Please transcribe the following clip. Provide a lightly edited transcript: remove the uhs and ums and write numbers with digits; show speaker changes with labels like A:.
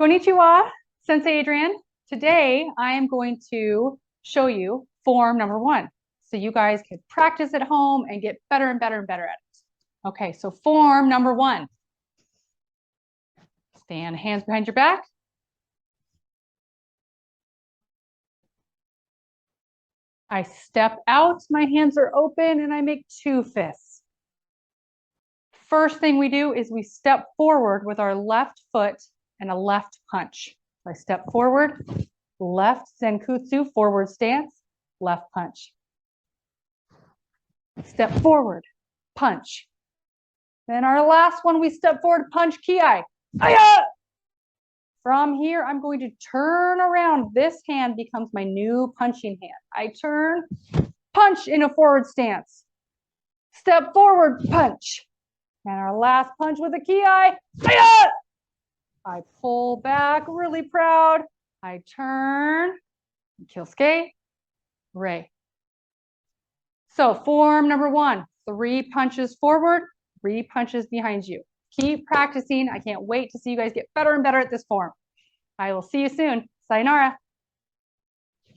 A: Konnichiwa, Sensei Adrian. Today, I am going to show you form number 1. So you guys can practice at home and get better and better and better at it. Okay, so form number 1. Stand hands behind your back. I step out, my hands are open, and I make 2 fists. First thing we do is we step forward with our left foot and a left punch. So I step forward, left Zenkutsu, forward stance, left punch. Step forward, punch. Then our last one, we step forward, punch, kiai. Aya! From here, I'm going to turn around. This hand becomes my new punching hand. I turn, punch in a forward stance. Step forward, punch. And our last punch with a kiai. Aya! I pull back, really proud. I turn, Kyosuke, Rei. So form number 1, 3 punches forward, 3 punches behind you. Keep practicing. I can't wait to see you guys get better and better at this form. I will see you soon. Sayonara.